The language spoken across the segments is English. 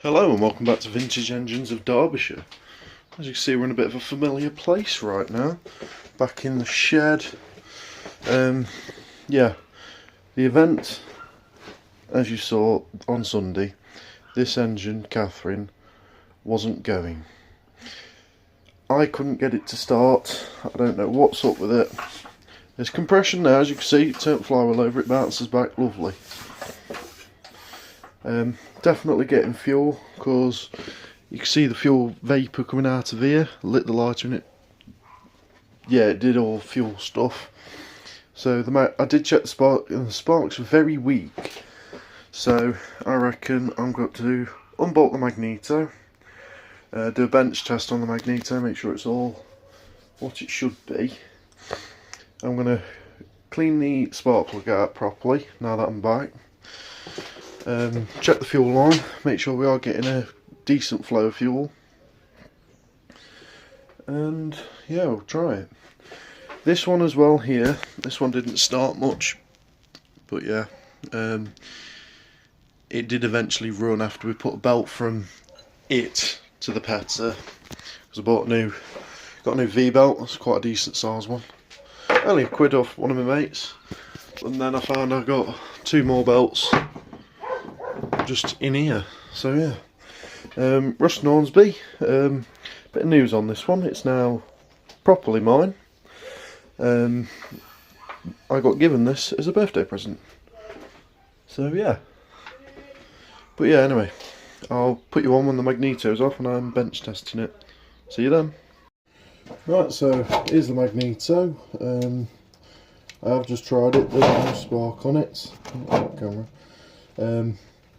Hello and welcome back to Vintage Engines of Derbyshire. As you can see, we're in a bit of a familiar place right now, back in the shed. Yeah, the event, as you saw on Sunday, this engine, Catherine, wasn't going. I couldn't get it to start. I don't know what's up with it. There's compression now, as you can see, turn flywheel over, it bounces back, lovely. Definitely getting fuel, because you can see the fuel vapour coming out of here. Lit the lighter in it. Yeah, it did all fuel stuff. So I did check the spark, and the sparks were very weak. So I reckon I'm going to unbolt the magneto, do a bench test on the magneto, make sure it's all what it should be. I'm going to clean the spark plug out properly now that I'm back. Check the fuel line, make sure we are getting a decent flow of fuel, and yeah, we'll try it. This one as well here, this one didn't start much, but yeah, it did eventually run after we put a belt from it to the Petzer, because I got a new V-belt. That's quite a decent size one, only a quid off one of my mates, and then I found I got two more belts just in here. So yeah, Russ Hornsby, bit of news on this one. It's now properly mine. I got given this as a birthday present, so yeah. But yeah, anyway, I'll put you on when the magneto's off and I'm bench testing it. See you then. Right, so here's the magneto. I've just tried it, there's no spark on it. Camera.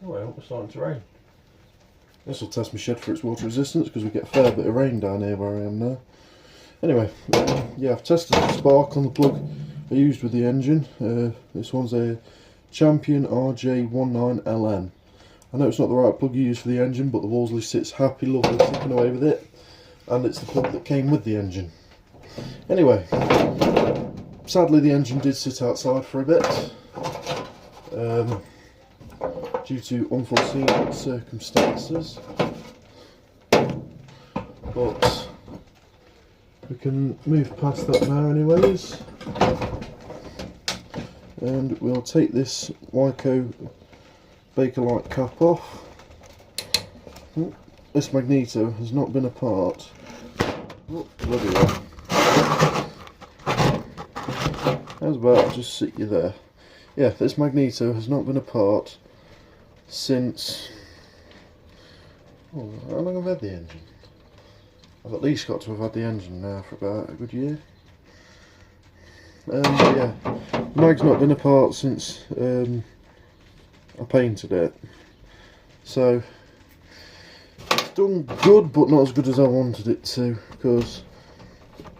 Oh, I hope it's starting to rain. This will test my shed for its water resistance, because we get a fair bit of rain down here where I am now. Anyway, yeah, I've tested the spark on the plug I used with the engine. This one's a Champion RJ19LN. I know it's not the right plug you use for the engine, but the Wolseley sits happy, lovely, ticking away with it. And it's the plug that came with the engine. Anyway, sadly the engine did sit outside for a bit. Due to unforeseen circumstances, but we can move past that now anyways, and we'll take this Wyco Bakelite cap off. This magneto has not been apart. Oh, bloody hell. How's about just sit you there? Yeah, this magneto has not been apart since, oh, how long have I had the engine? I've at least got to have had the engine now for about a good year. Yeah, the mag's not been apart since I painted it, so it's done good, but not as good as I wanted it to, because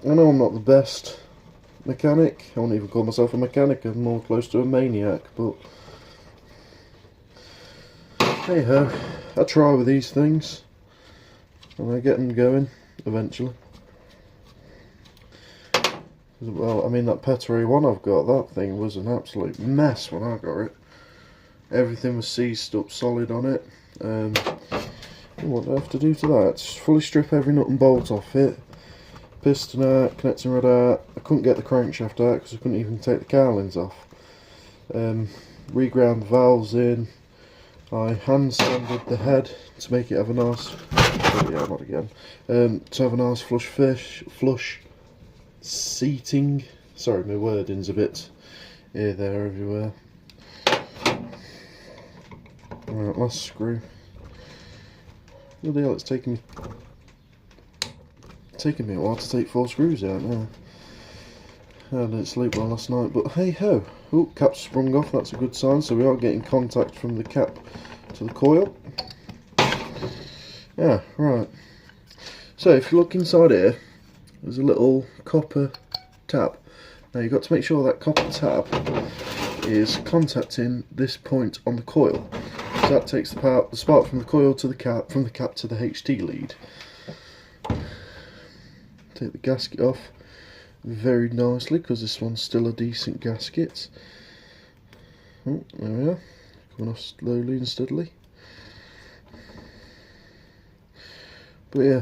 I know I'm not the best mechanic. I won't even call myself a mechanic, I'm more close to a maniac, but hey ho, I try with these things and I get them going eventually. Well, I mean, that Petzer one I've got, that thing was an absolute mess when I got it. Everything was seized up solid on it. What do I have to do to that? Just fully strip every nut and bolt off it. Piston out, connecting rod out. I couldn't get the crankshaft out because I couldn't even take the cowlings off. Reground the valves in. I hand sanded the head to make it have a nice, oh yeah, not again, to have a nice flush seating. Sorry, my wording's a bit here, there, everywhere. Right, last screw. Bloody hell, it's taking me a while to take 4 screws out now. I didn't sleep well last night, but hey ho. Oh, cap's sprung off, that's a good sign, so we are getting contact from the cap to the coil. Yeah, right. So if you look inside here, there's a little copper tab. Now you've got to make sure that copper tab is contacting this point on the coil. So that takes the spark from the coil to the cap, from the cap to the HT lead. Take the gasket off very nicely, because this one's still a decent gasket. Oh, there we are, coming off slowly and steadily. But yeah,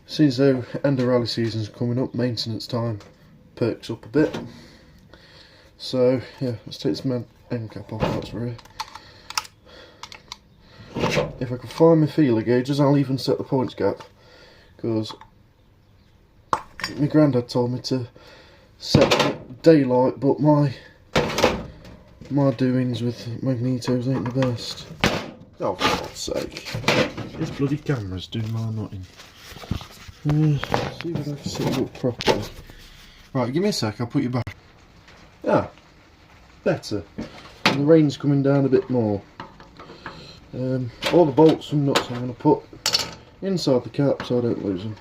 seems though end of rally season's coming up, maintenance time perks up a bit. So yeah, let's take this end cap off, that's rear. If I can find my feeler gauges, I'll even set the points gap, because my granddad told me to set daylight, but my doings with magnetos ain't the best. Oh, for God's sake. This bloody camera's doing my nutting. See if I can set it up properly. Right, give me a sec, I'll put you back. Ah, better. And the rain's coming down a bit more. All the bolts and nuts I'm going to put inside the cap so I don't lose them.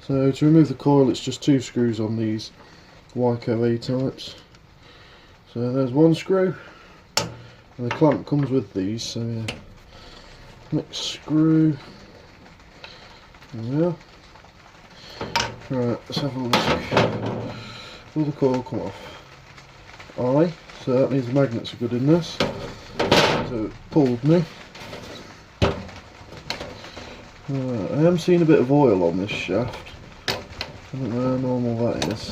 So to remove the coil, it's just 2 screws on these wd8 types. So there's 1 screw, and the clamp comes with these, so yeah. Next screw. There we are. Right, let's have a look. Will the coil come off? Aye, so that means the magnets are good in this. So it pulled me. Right, I am seeing a bit of oil on this shaft. I don't know how normal that is.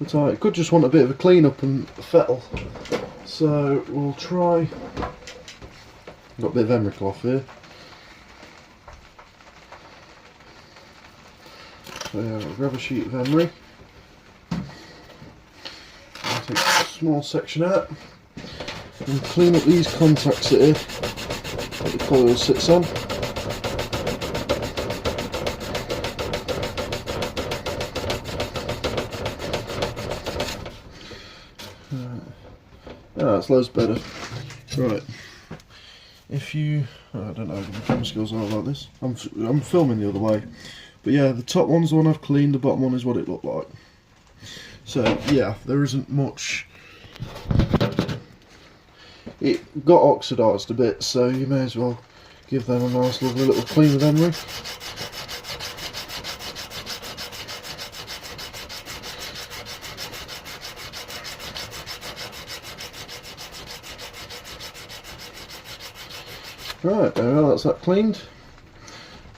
But I could just want a bit of a clean up and fettle. So we'll try. Got a bit of emery cloth here. So yeah, I'll grab a sheet of emery. I'll take a small section out and clean up these contacts here that the coil sits on. That's loads better. Right. If you, I don't know, my camera skills aren't like this. I'm filming the other way. But yeah, the top one's the one I've cleaned, the bottom one is what it looked like. So yeah, there isn't much. It got oxidised a bit, so you may as well give them a nice lovely little clean with emery. Right, there we are, that's that cleaned.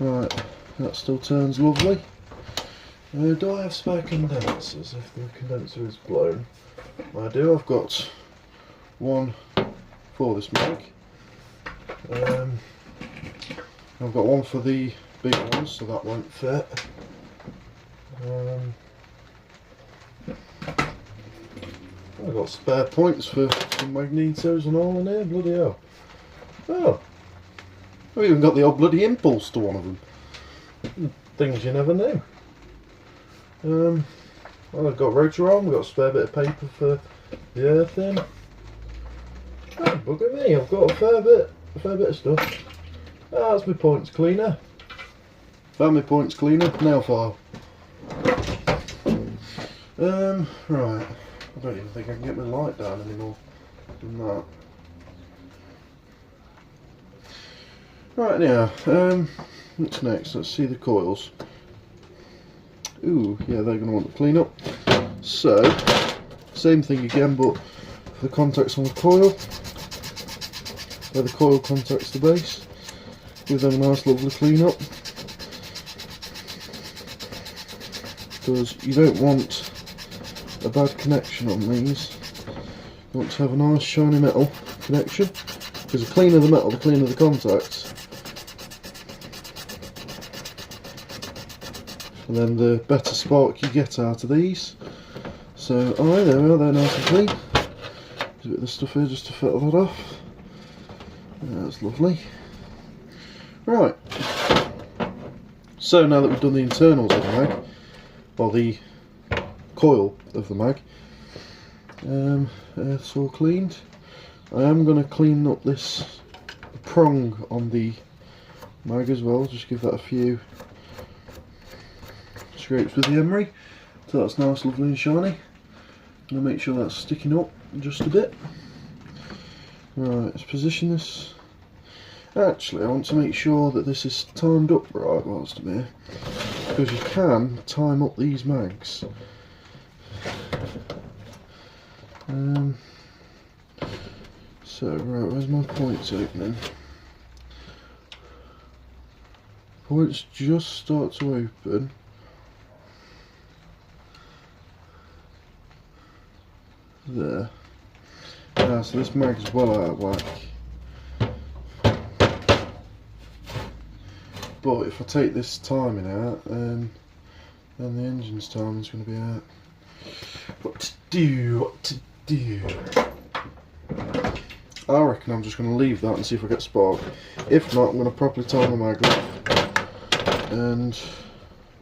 Right, that still turns lovely. Do I have spare condensers if the condenser is blown? I do, I've got one for this mag. I've got one for the big ones, so that won't fit. I've got spare points for some magnetos and all in here, bloody hell. Oh, I've even got the old bloody impulse to one of them. Things you never knew. Well, I've got rotor on, we've got a spare bit of paper for the earth in. Oh, bugger me, I've got a fair bit of stuff. Ah, that's my points cleaner. Found my points cleaner, nail file. Right. I don't even think I can get my light down anymore than that. Right now, what's next? Let's see the coils. Ooh, yeah, they're going to want to clean up. So, same thing again, but for the contacts on the coil, where the coil contacts the base, give them a nice lovely clean up. Because you don't want a bad connection on these. You want to have a nice shiny metal connection, because the cleaner the metal, the cleaner the contacts. And then the better spark you get out of these. So, alright, there we are, they're nice and clean. There's a bit of this stuff here just to fettle that off. That's lovely. Right. So now that we've done the internals of the mag, or the coil of the mag, earth's all cleaned. I am going to clean up this prong on the mag as well, just give that a few scrapes with the emery, so that's nice, lovely and shiny. I'm going to make sure that's sticking up just a bit. Right, let's position this. Actually, I want to make sure that this is timed up right whilst I'm here, because you can time up these mags. So, right, where's my points opening? Points just start to open. There. Ah, so this mag's well out of whack. But if I take this timing out, then the engine's timing's going to be out. What to do? I reckon I'm just going to leave that and see if I get spark. If not, I'm going to properly time the mag off and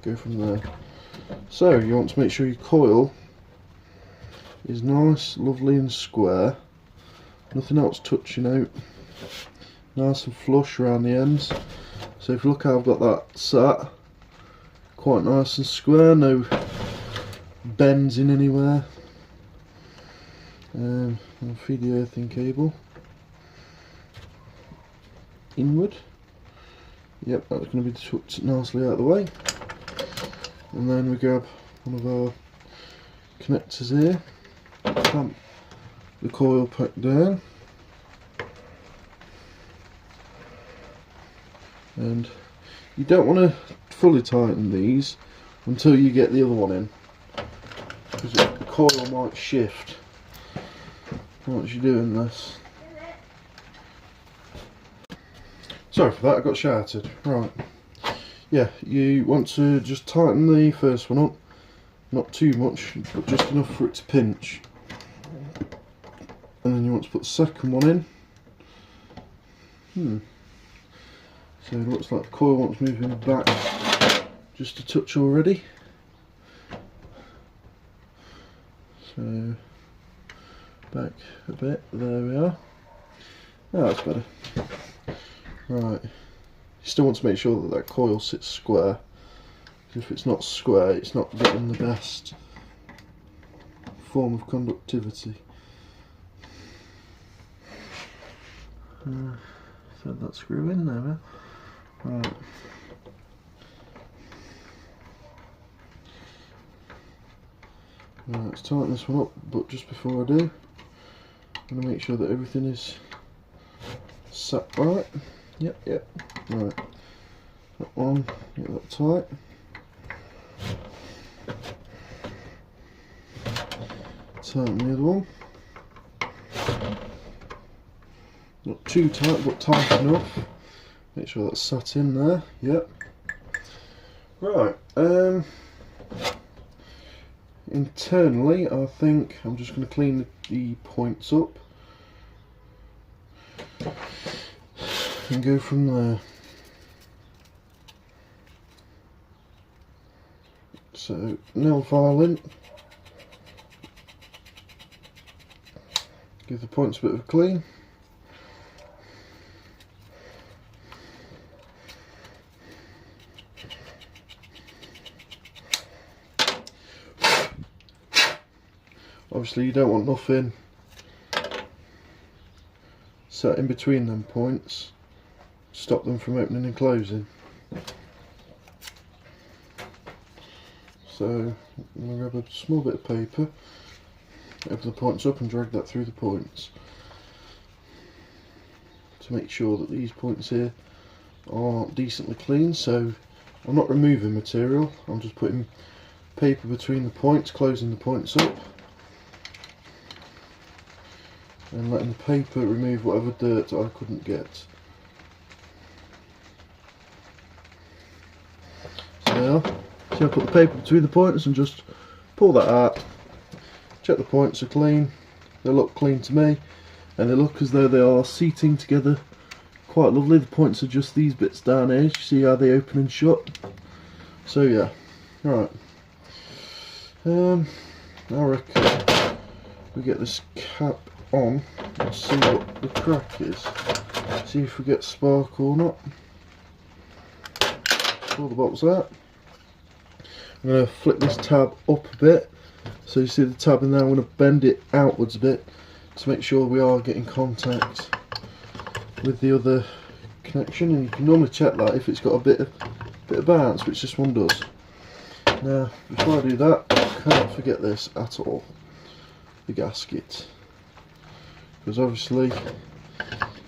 go from there. So you want to make sure your coil is nice, lovely and square. Nothing else touching out. Nice and flush around the ends. So if you look how I've got that sat, quite nice and square, no bends in anywhere. I'll feed the earthing cable inward. Yep, that's going to be tucked nicely out of the way. And then we grab one of our connectors here, clamp the coil pack down, and you don't want to fully tighten these until you get the other one in, because the coil might shift once you're doing this. Sorry for that, I got shouted. Right, yeah, you want to just tighten the first one up, not too much, but just enough for it to pinch. And then you want to put the second one in. So it looks like the coil wants moving back just a touch already. So back a bit, there we are. Oh, that's better. Right, you still want to make sure that that coil sits square. If it's not square, it's not getting the best form of conductivity. Thread that screw in there. Right. Right, let's tighten this one up, but just before I do, I'm going to make sure that everything is sat right. Yep. Right. That one, get that tight. Tighten the other one. Not too tight, but tight enough. Make sure that's sat in there. Yep. Right. Internally, I think I'm just going to clean the points up and go from there. So, nail filing. Give the points a bit of a clean. Obviously you don't want nothing set in between them points, stop them from opening and closing. So I'm going to grab a small bit of paper, open the points up and drag that through the points to make sure that these points here are decently clean. So I'm not removing material, I'm just putting paper between the points, closing the points up and letting the paper remove whatever dirt I couldn't get. So there, see I put the paper between the points and just pull that out. Check the points are clean, they look clean to me, and they look as though they are seating together quite lovely. The points are just these bits down here, you see how they open and shut. So yeah, right. I reckon we get this cap on and see what the crack is. See if we get spark or not. Pull the box out. I'm going to flip this tab up a bit. So you see the tab in there, I'm going to bend it outwards a bit to make sure we are getting contact with the other connection, and you can normally check that if it's got a bit of bounce, which this one does. Now before I do that, I can't forget this at all, the gasket. because obviously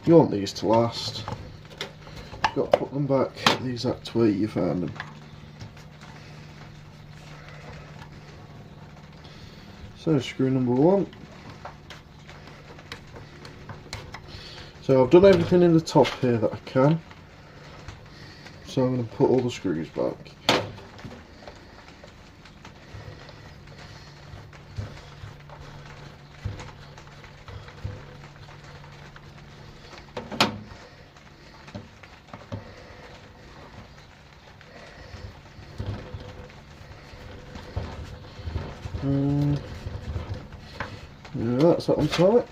you want these to last. You've got to put them back the exact way you found them. So screw number 1. So I've done everything in the top here that I can. So I'm going to put all the screws back. Yeah, that's that one tight.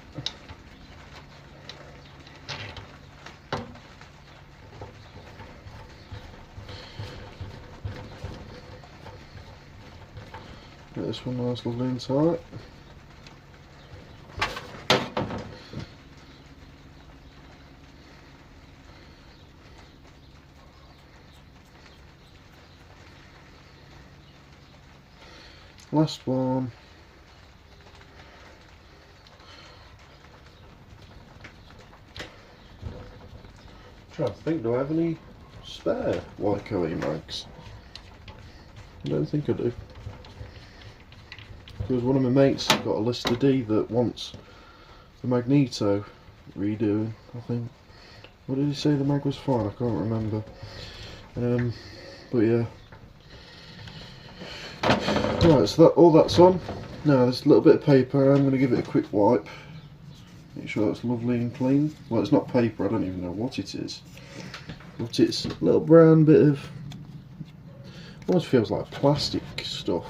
Get this one nice, lovely and tight. Last one. Trying to think, do I have any spare YKE mags? I don't think I do. Because one of my mates has got a Lister D that wants the magneto redoing, I think. What did he say the mag was fine? I can't remember. But yeah. Right, so all that's on. Now there's a little bit of paper. I'm going to give it a quick wipe. Make sure it's lovely and clean. Well, it's not paper, I don't even know what it is. But it's a little brown bit of, almost feels like plastic stuff.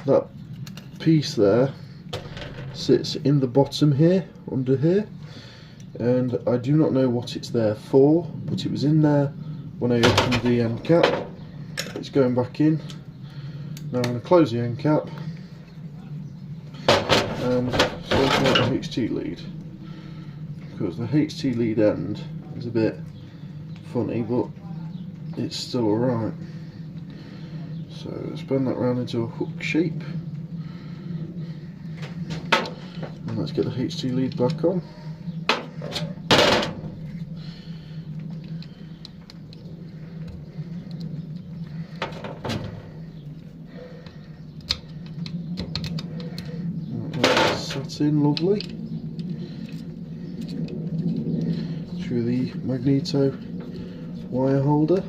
That piece there sits in the bottom here, under here. And I do not know what it's there for, but it was in there when I opened the end cap. It's going back in. Now I'm going to close the end cap and sort out the HT lead, because the HT lead end is a bit funny, but it's still alright. So let's bend that round into a hook shape and let's get the HT lead back on. Sat in lovely through the magneto wire holder.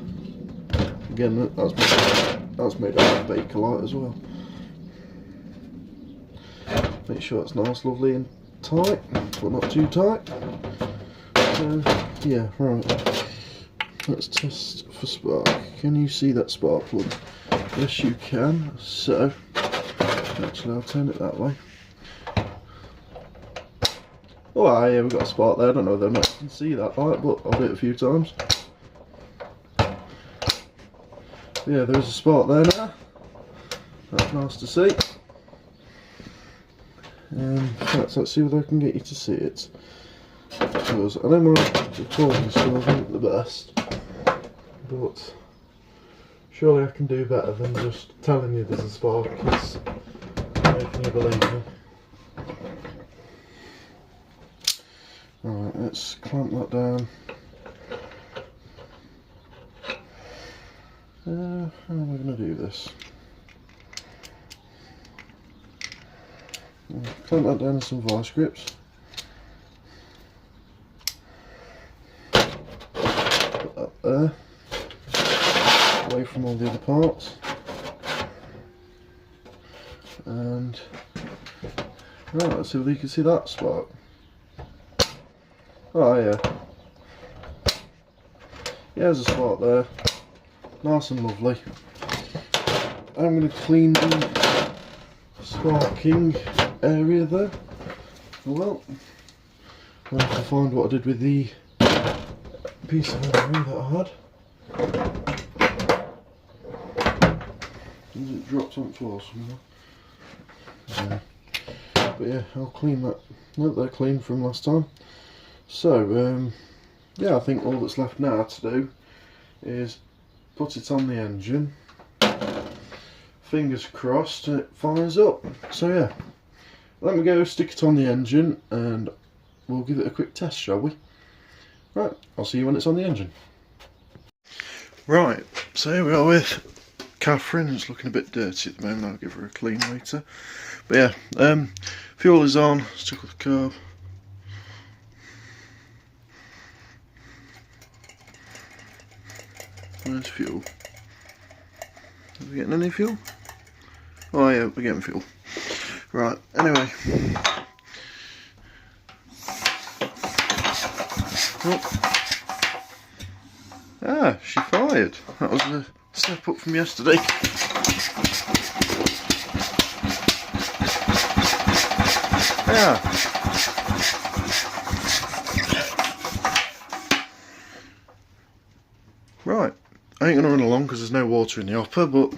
Again, that's made out of Bakelite as well. Make sure it's nice, lovely and tight, but not too tight. So yeah, right. Let's test for spark. Can you see that spark plug? Yes, you can. So actually, I'll turn it that way. Oh yeah, we've got a spark there. I don't know whether I can see that light, but I'll do it a few times. Yeah, there is a spark there now. That's nice to see. Let's see whether I can get you to see it. Because I know my recording still isn't the best, but surely I can do better than just telling you there's a spark. It's making you believe me. Alright, let's clamp that down. How am I going to do this? Clamp that down with some vice grips. Put that there, away from all the other parts. And right, let's see whether you can see that spark. Oh yeah. Yeah, there's a spark there. Nice and lovely. I'm going to clean the sparking area there. Well, I have to find what I did with the piece of ivory that I had. It dropped on the floor somewhere. But yeah, I'll clean that. Nope, they're clean from last time. So, yeah, I think all that's left now to do is put it on the engine. Fingers crossed it fires up. So yeah, let me go stick it on the engine and we'll give it a quick test, shall we? Right, I'll see you when it's on the engine. Right, so here we are with Catherine. It's looking a bit dirty at the moment. I'll give her a clean later. But yeah, fuel is on. Stuck with the carb. Where's fuel? Are we getting any fuel? Oh yeah, we're getting fuel. Right, anyway. Oh. Ah, she fired. That was a step up from yesterday. Yeah. Right, I ain't gonna run along because there's no water in the hopper, but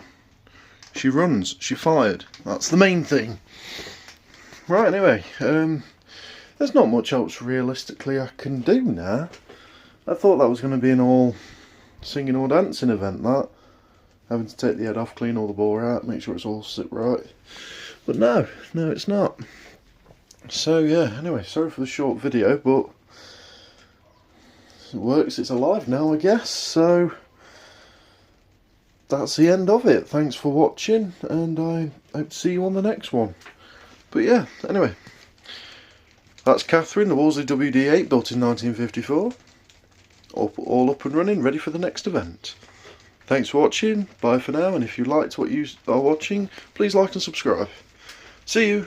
she runs, she fired. That's the main thing. Right, anyway, there's not much else realistically I can do now. I thought that was going to be an all singing or dancing event, that. Having to take the head off, clean all the bore out, make sure it's all sit right. But no, it's not. So yeah, anyway, sorry for the short video, but it works, it's alive now, I guess. So that's the end of it. Thanks for watching, and I hope to see you on the next one. But yeah, anyway, that's Catherine, the Wolseley wd8, built in 1954. All up and running, ready for the next event. Thanks for watching, bye for now, and if you liked what you are watching, please like and subscribe. See you!